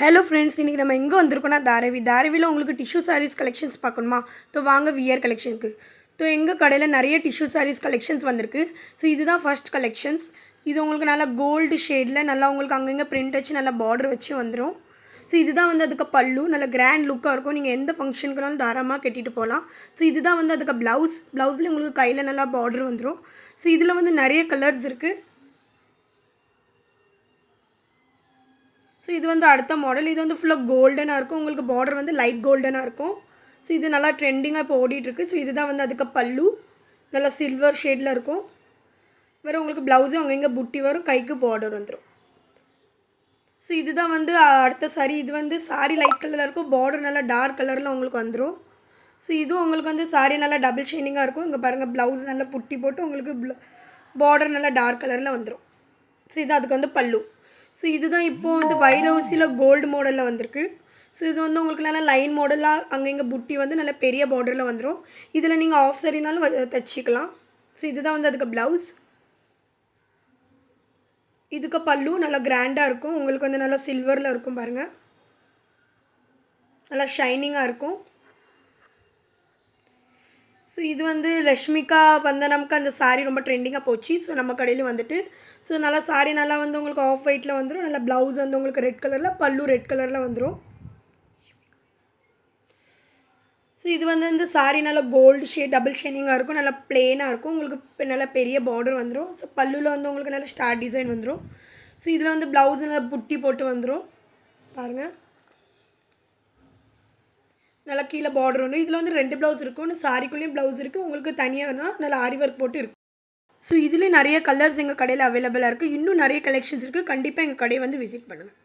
Hello friends, இன்றைக்கி நம்ம எங்கே வந்திருக்கோம்னா தாரவியில் உங்களுக்கு டிஷ்யூ சாரீஸ் கலெக்ஷன்ஸ் பார்க்கணுமா? ஸோ வாங்க வியர் கலெக்ஷனுக்கு. ஸோ எங்கள் கடையில் நிறைய டிஷ்யூ சாரீஸ் கலெக்ஷன்ஸ் வந்திருக்கு. ஸோ இதுதான் ஃபர்ஸ்ட் கலெக்ஷன்ஸ். இது உங்களுக்கு நல்லா கோல்டு ஷேடில் நல்லா உங்களுக்கு அங்கங்கே பிரிண்ட் வச்சு நல்லா பார்டர் வச்சு வந்துடும். ஸோ இதுதான் வந்து அதுக்கு பல்லு, நல்ல கிராண்ட் லுக்காக இருக்கும். நீங்கள் எந்த ஃபங்க்ஷனுக்குனாலும் தாராளமாக கட்டிட்டு போகலாம். ஸோ இதுதான் வந்து அதுக்கு ப்ளவுஸில் உங்களுக்கு கையில் நல்லா பார்டர் வந்துடும். ஸோ இதில் வந்து நிறைய கலர்ஸ் இருக்குது. ஸோ இது வந்து அடுத்த மாடல். இது வந்து ஃபுல்லாக கோல்டனாக இருக்கும். உங்களுக்கு பார்டர் வந்து லைட் கோல்டனாக இருக்கும். ஸோ இது நல்லா ட்ரெண்டிங்காக இப்போ ஓடிட்டுருக்கு. ஸோ இதுதான் வந்து அதுக்கு பல்லு, நல்லா சில்வர் ஷேடில் இருக்கும். வேறு உங்களுக்கு ப்ளவுஸும் அங்கங்கே புட்டி வரும், கைக்கு பார்டர் வந்துடும். ஸோ இதுதான் வந்து அடுத்த சாரி. இது வந்து சாரி லைட் கலரில் இருக்கும், பார்டர் நல்லா டார்க் கலரில் உங்களுக்கு வந்துடும். ஸோ இதுவும் உங்களுக்கு வந்து சாரி நல்லா டபுள் ஷேடிங்காக இருக்கும். இங்கே பாருங்கள், ப்ளவுஸ் நல்லா புட்டி போட்டு உங்களுக்கு பார்டர் நல்லா டார்க் கலரில் வந்துடும். ஸோ இது அதுக்கு வந்து பல்லு. ஸோ இதுதான் இப்போது வந்து வைரவசியில் கோல்டு மாடலில் வந்திருக்கு. ஸோ இது வந்து உங்களுக்கு நல்லா லைன் மாடலாக அங்கங்கே புட்டி வந்து நல்ல பெரிய பார்டரில் வந்துடும். இதில் நீங்கள் ஆஃப் சரினாலும் தைச்சிக்கலாம். ஸோ இதுதான் வந்து அதுக்கு ப்ளவுஸ். இதுக்கு பல்லு நல்லா கிராண்டாக இருக்கும். உங்களுக்கு வந்து நல்லா சில்வரில் இருக்கும் பாருங்கள், நல்லா ஷைனிங்காக இருக்கும். ஸோ இது வந்து லக்ஷ்மிகா வந்தனம்க்கு அந்த சாரீ ரொம்ப ட்ரெண்டிங்காக போச்சு. ஸோ நம்ம கடையில் வந்துட்டு ஸோ நல்லா சாரீ நல்லா வந்து உங்களுக்கு ஆஃப் ஒயிட்டில் வந்துடும். நல்லா ப்ளவுஸ் வந்து உங்களுக்கு ரெட் கலரில், பல்லு ரெட் கலரில் வந்துடும். ஸோ இது வந்து இந்த சாரீ நல்லா கோல்டு ஷேட் டபுள் ஷேனிங்காக இருக்கும். நல்லா ப்ளெயினாக இருக்கும். உங்களுக்கு நல்லா பெரிய பார்டர் வந்துடும். ஸோ பல்லுவில் வந்து உங்களுக்கு நல்லா ஸ்டார் டிசைன் வந்துடும். ஸோ இதில் வந்து ப்ளவுஸ் நல்லா புட்டி போட்டு வந்துடும் பாருங்கள். நல்லா கீழே பார்டர் ஒன்று. இதில் வந்து 2 ப்ளவுஸ் இருக்கும். ஒன்று சாரிக்குள்ளேயும் ப்ளவுஸ் இருக்குது. உங்களுக்கு தனியாக வேணால் நல்லா ஆரி ஒர்க் போட்டு இருக்குது. ஸோ இதுலேயும் நிறைய கலர்ஸ் எங்கள் கடையில் அவைலபிளாக இருக்குது. இன்னும் நிறைய கலெக்ஷன்ஸ் இருக்குது. கண்டிப்பாக எங்கள் கடையை வந்து விசிட் பண்ணுங்கள்.